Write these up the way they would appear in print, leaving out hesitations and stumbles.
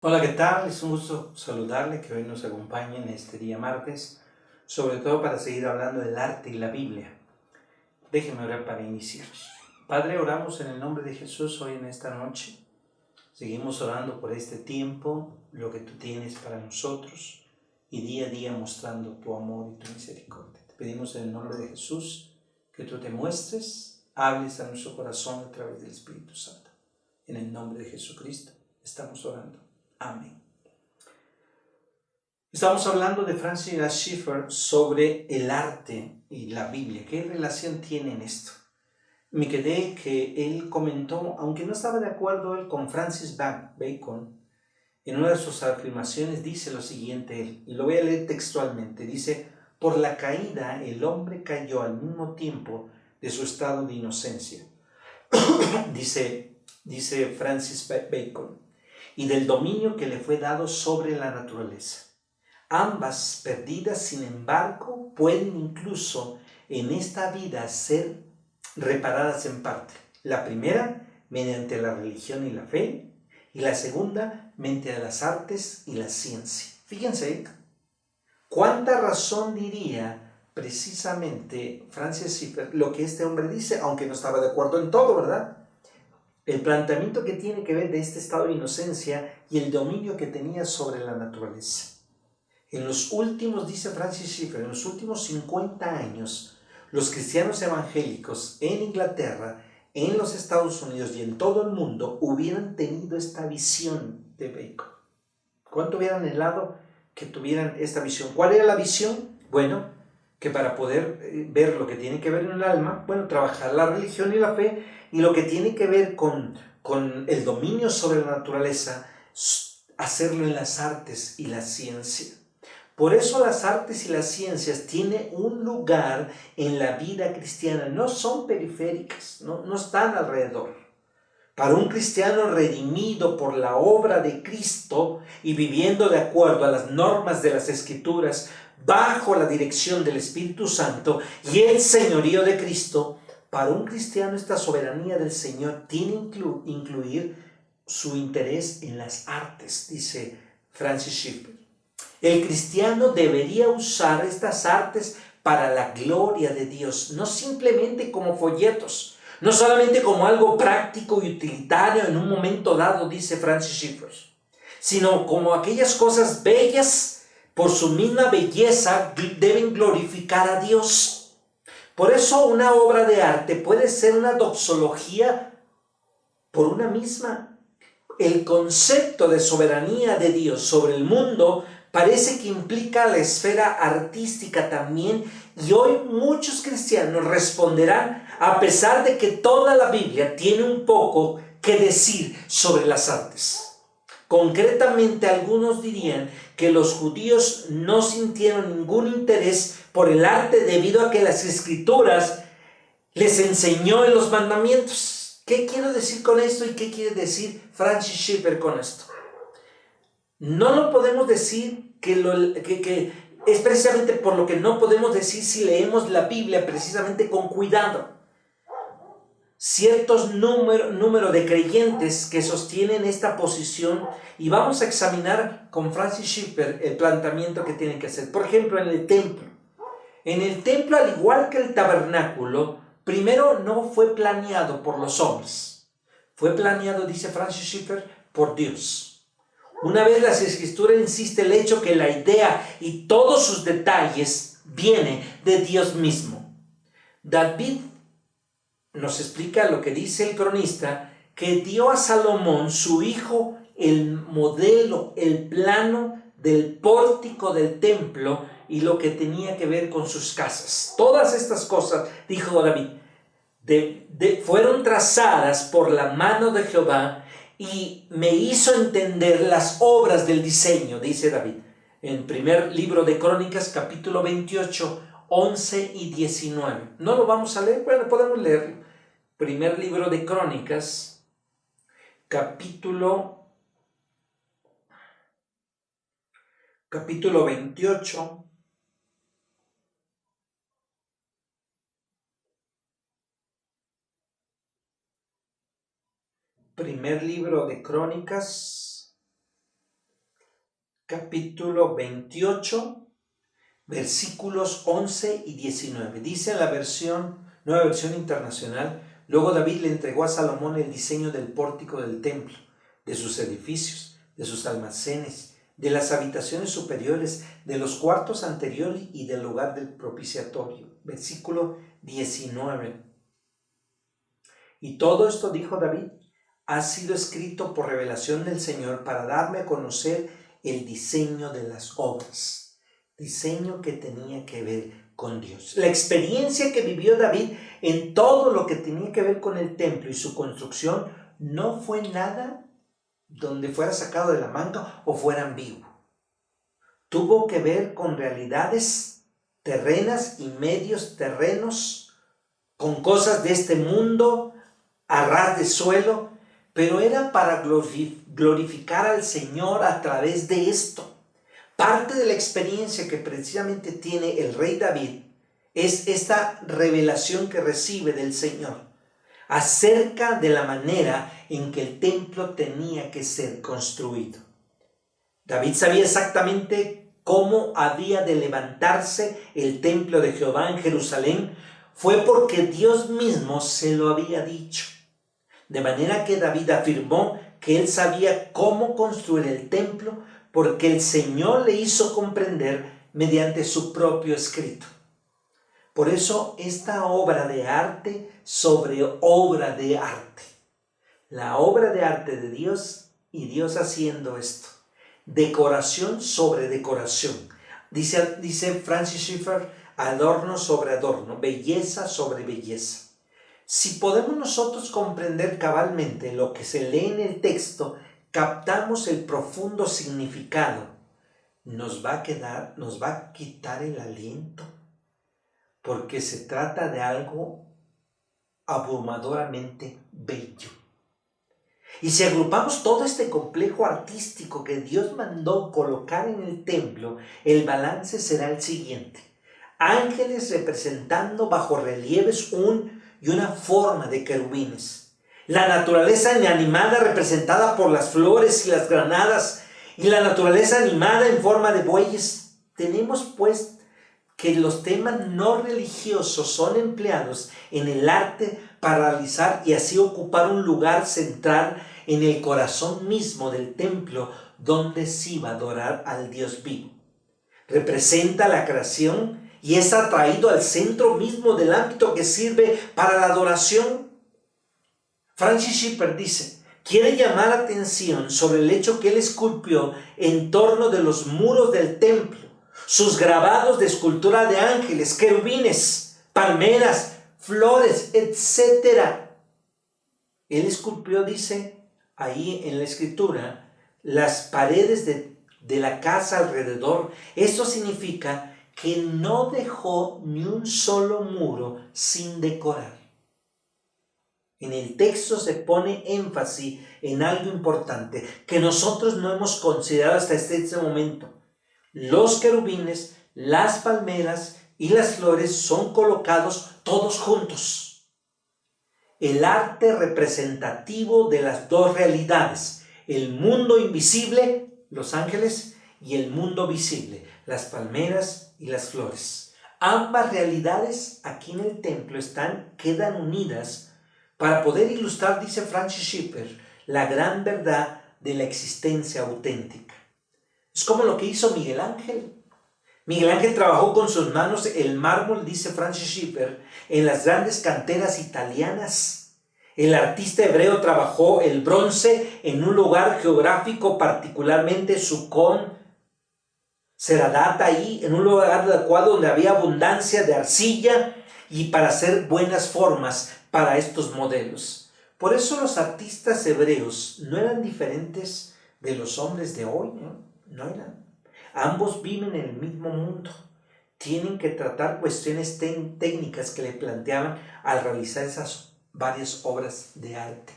Hola, ¿qué tal? Es un gusto saludarle, que hoy nos acompañe en este día martes, sobre todo para seguir hablando del arte y la Biblia. Déjeme orar para iniciar. Padre, oramos en el nombre de Jesús hoy en esta noche. Seguimos orando por este tiempo, lo que tú tienes para nosotros y día a día mostrando tu amor y tu misericordia. Te pedimos en el nombre de Jesús que tú te muestres, hables a nuestro corazón a través del Espíritu Santo. En el nombre de Jesucristo estamos orando. Amén. Estamos hablando de Francis Schaeffer sobre el arte y la Biblia. ¿Qué relación tienen esto? Me quedé que él comentó, aunque no estaba de acuerdo él con Francis Bacon, en una de sus afirmaciones dice lo siguiente, y lo voy a leer textualmente, dice: por la caída el hombre cayó al mismo tiempo de su estado de inocencia, dice Francis Bacon, y del dominio que le fue dado sobre la naturaleza. Ambas perdidas, sin embargo, pueden incluso en esta vida ser reparadas en parte. La primera, mediante la religión y la fe, y la segunda, mediante las artes y la ciencia. Fíjense, cuánta razón diría precisamente Francis Schaeffer lo que este hombre dice, aunque no estaba de acuerdo en todo, ¿verdad? El planteamiento que tiene que ver de este estado de inocencia y el dominio que tenía sobre la naturaleza. En los últimos, dice Francis Schaeffer, en los últimos 50 años, los cristianos evangélicos en Inglaterra, en los Estados Unidos y en todo el mundo hubieran tenido esta visión de Bacon. ¿Cuánto hubieran anhelado que tuvieran esta visión? ¿Cuál era la visión? Bueno, que para poder ver lo que tiene que ver en el alma, bueno, trabajar la religión y la fe, y lo que tiene que ver con el dominio sobre la naturaleza, hacerlo en las artes y la ciencia. Por eso las artes y las ciencias tienen un lugar en la vida cristiana, no son periféricas, no están alrededor. Para un cristiano redimido por la obra de Cristo y viviendo de acuerdo a las normas de las Escrituras, bajo la dirección del Espíritu Santo y el señorío de Cristo, para un cristiano esta soberanía del Señor tiene que incluir su interés en las artes, dice Francis Schaeffer. El cristiano debería usar estas artes para la gloria de Dios, no simplemente como folletos, no solamente como algo práctico y utilitario en un momento dado, dice Francis Schaeffer, sino como aquellas cosas bellas, por su misma belleza, deben glorificar a Dios. Por eso una obra de arte puede ser una doxología por una misma. El concepto de soberanía de Dios sobre el mundo parece que implica la esfera artística también, y hoy muchos cristianos responderán, a pesar de que toda la Biblia tiene un poco que decir sobre las artes. Concretamente, algunos dirían que los judíos no sintieron ningún interés por el arte debido a que las Escrituras les enseñó en los mandamientos. ¿Qué quiero decir con esto y qué quiere decir Francis Schaeffer con esto? No lo podemos decir que es precisamente por lo que no podemos decir si leemos la Biblia precisamente con cuidado. Ciertos número de creyentes que sostienen esta posición, y vamos a examinar con Francis Schaeffer el planteamiento que tienen que hacer. Por ejemplo, en el templo. En el templo, al igual que el tabernáculo, primero no fue planeado por los hombres. Fue planeado, dice Francis Schaeffer, por Dios. Una vez las Escrituras insiste el hecho que la idea y todos sus detalles viene de Dios mismo. David nos explica lo que dice el cronista, que dio a Salomón, su hijo, el modelo, el plano del pórtico del templo y lo que tenía que ver con sus casas. Todas estas cosas, dijo David, fueron trazadas por la mano de Jehová y me hizo entender las obras del diseño, dice David. En primer libro de Crónicas, capítulo 28, 11 y 19. No lo vamos a leer, bueno, podemos leerlo. Primer libro de Crónicas, capítulo 28. Primer libro de Crónicas, capítulo 28, versículos 11 y 19. Dice en la nueva versión internacional: luego David le entregó a Salomón el diseño del pórtico del templo, de sus edificios, de sus almacenes, de las habitaciones superiores, de los cuartos anteriores y del lugar del propiciatorio. Versículo 19. Y todo esto, dijo David, ha sido escrito por revelación del Señor para darme a conocer el diseño de las obras. Diseño que tenía que ver con Dios. La experiencia que vivió David en todo lo que tenía que ver con el templo y su construcción no fue nada donde fuera sacado de la manga o fuera ambiguo. Tuvo que ver con realidades terrenas y medios terrenos, con cosas de este mundo a ras de suelo, pero era para glorificar al Señor a través de esto. Parte de la experiencia que precisamente tiene el rey David es esta revelación que recibe del Señor acerca de la manera en que el templo tenía que ser construido. David sabía exactamente cómo había de levantarse el templo de Jehová en Jerusalén. Fue porque Dios mismo se lo había dicho. De manera que David afirmó que él sabía cómo construir el templo porque el Señor le hizo comprender mediante su propio escrito. Por eso esta obra de arte sobre obra de arte. La obra de arte de Dios y Dios haciendo esto. Decoración sobre decoración. Dice Francis Schaeffer, adorno sobre adorno, belleza sobre belleza. Si podemos nosotros comprender cabalmente lo que se lee en el texto, captamos el profundo significado. Nos va a quitar el aliento, porque se trata de algo abrumadoramente bello. Y si agrupamos todo este complejo artístico que Dios mandó colocar en el templo, el balance será el siguiente: ángeles representando bajo relieves y una forma de querubines, la naturaleza inanimada representada por las flores y las granadas, y la naturaleza animada en forma de bueyes. Tenemos pues que los temas no religiosos son empleados en el arte para realizar y así ocupar un lugar central en el corazón mismo del templo donde se iba a adorar al Dios vivo. Representa la creación y es atraído al centro mismo del ámbito que sirve para la adoración. Francis Schaeffer dice, quiere llamar la atención sobre el hecho que él esculpió en torno de los muros del templo, sus grabados de escultura de ángeles, querubines, palmeras, flores, etc. Él esculpió, dice ahí en la escritura, las paredes de la casa alrededor. Esto significa que no dejó ni un solo muro sin decorar. En el texto se pone énfasis en algo importante que nosotros no hemos considerado hasta este momento. Los querubines, las palmeras y las flores son colocados todos juntos. El arte representativo de las dos realidades, el mundo invisible, los ángeles, y el mundo visible, las palmeras y las flores. Ambas realidades aquí en el templo quedan unidas para poder ilustrar, dice Francis Schaeffer, la gran verdad de la existencia auténtica. Es como lo que hizo Miguel Ángel. Miguel Ángel trabajó con sus manos el mármol, dice Francis Schaeffer, en las grandes canteras italianas. El artista hebreo trabajó el bronce en un lugar geográfico, particularmente Sucón, Seradat, ahí, en un lugar adecuado donde había abundancia de arcilla y para hacer buenas formas para estos modelos. Por eso los artistas hebreos no eran diferentes de los hombres de hoy, no eran. Ambos viven en el mismo mundo. Tienen que tratar cuestiones técnicas que le planteaban al realizar esas varias obras de arte.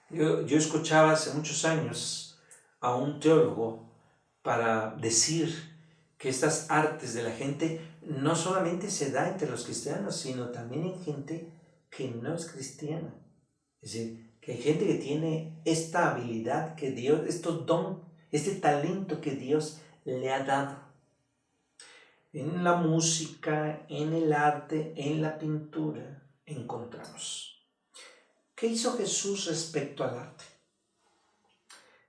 Yo escuchaba hace muchos años a un teólogo para decir que estas artes de la gente no solamente se da entre los cristianos, sino también en gente que no es cristiana. Es decir, que hay gente que tiene esta habilidad que Dios, este talento que Dios le ha dado. En la música, en el arte, en la pintura, encontramos. ¿Qué hizo Jesús respecto al arte?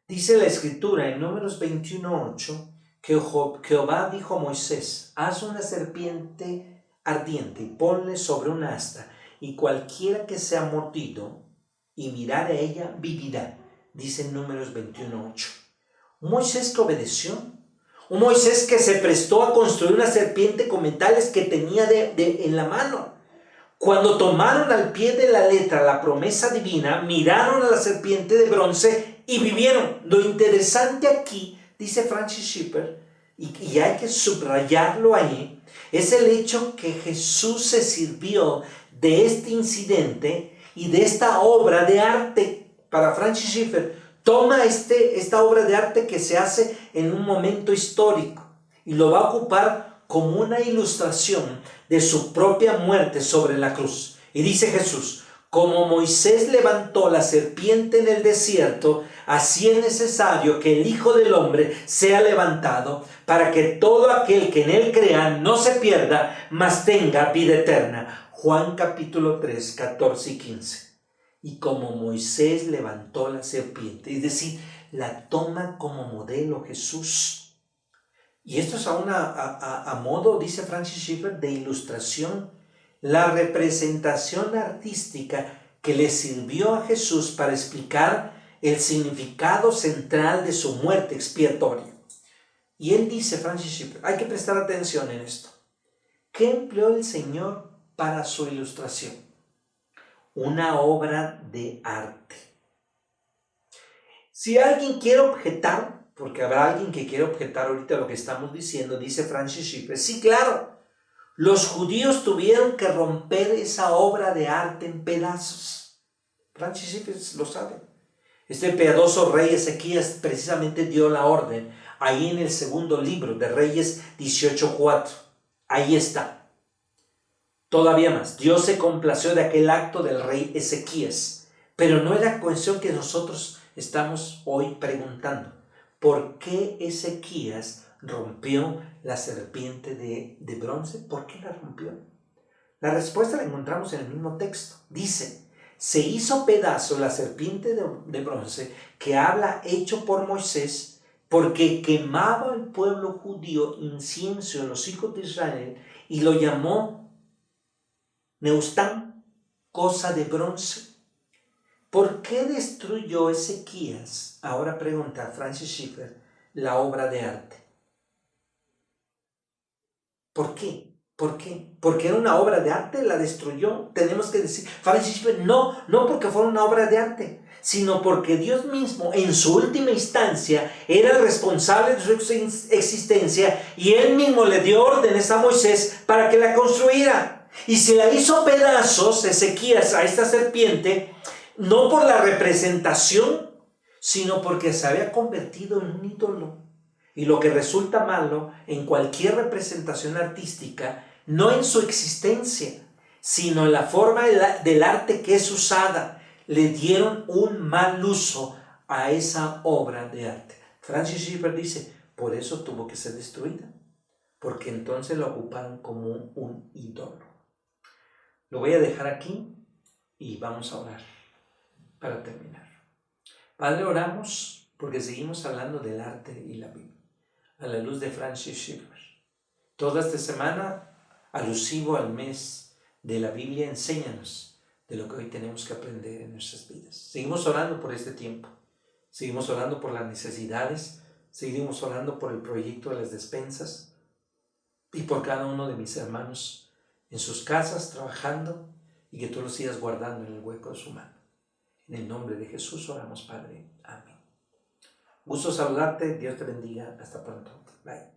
Dice la Escritura en Números 21:8 que Jehová dijo a Moisés: haz una serpiente ardiente y ponle sobre un asta, y cualquiera que sea mordido y mirar a ella vivirá. Dice en Números 21:8. Un Moisés que obedeció, un Moisés que se prestó a construir una serpiente con metales que tenía en la mano. Cuando tomaron al pie de la letra la promesa divina, miraron a la serpiente de bronce y vivieron. Lo interesante aquí, dice Francis Schaeffer, y hay que subrayarlo ahí, es el hecho que Jesús se sirvió de este incidente y de esta obra de arte. Para Francis Schaeffer, toma esta obra de arte que se hace en un momento histórico y lo va a ocupar como una ilustración de su propia muerte sobre la cruz. Y dice Jesús: como Moisés levantó la serpiente en el desierto, así es necesario que el Hijo del Hombre sea levantado, para que todo aquel que en él crea no se pierda, mas tenga vida eterna. Juan capítulo 3, 14 y 15. Y como Moisés levantó la serpiente, es decir, la toma como modelo Jesús. Y esto es a modo, dice Francis Schaeffer, de ilustración, la representación artística que le sirvió a Jesús para explicar el significado central de su muerte expiatoria. Y él dice, Francis Schaeffer, hay que prestar atención en esto. ¿Qué empleó el Señor para su ilustración? Una obra de arte. Si alguien quiere objetar, porque habrá alguien que quiere objetar ahorita lo que estamos diciendo, dice Francis Schaeffer, sí, claro, los judíos tuvieron que romper esa obra de arte en pedazos. Francis Schaeffer lo sabe. Este piadoso rey Ezequías precisamente dio la orden, ahí en el segundo libro de Reyes 18:4. Ahí está. Todavía más, Dios se complació de aquel acto del rey Ezequías, pero no es la cuestión que nosotros estamos hoy preguntando. ¿Por qué Ezequías rompió la serpiente de bronce? ¿Por qué la rompió? La respuesta la encontramos en el mismo texto. Dice: se hizo pedazo la serpiente de bronce que habla hecho por Moisés, porque quemaba el pueblo judío incienso en los hijos de Israel, y lo llamó Neustán, cosa de bronce. ¿Por qué destruyó Ezequías? Ahora pregunta Francis Schaeffer, la obra de arte. ¿Por qué? ¿Por qué? ¿Porque era una obra de arte? ¿La destruyó? Tenemos que decir, Francis Schaeffer, no porque fuera una obra de arte, sino porque Dios mismo, en su última instancia, era el responsable de su existencia, y Él mismo le dio órdenes a Moisés para que la construyera. Y se la hizo pedazos, Ezequías, a esta serpiente, no por la representación, sino porque se había convertido en un ídolo. Y lo que resulta malo en cualquier representación artística, no en su existencia, sino en la forma del arte que es usada, le dieron un mal uso a esa obra de arte. Francis Schaeffer dice, por eso tuvo que ser destruida, porque entonces la ocuparon como un ídolo. Lo voy a dejar aquí y vamos a orar para terminar. Padre, oramos porque seguimos hablando del arte y la Biblia a la luz de Francis Schaeffer. Toda esta semana, alusivo al mes de la Biblia, enséñanos de lo que hoy tenemos que aprender en nuestras vidas. Seguimos orando por este tiempo, seguimos orando por las necesidades, seguimos orando por el proyecto de las despensas y por cada uno de mis hermanos en sus casas trabajando, y que tú los sigas guardando en el hueco de su mano. En el nombre de Jesús oramos, Padre. Amén. Gusto saludarte. Dios te bendiga. Hasta pronto. Bye.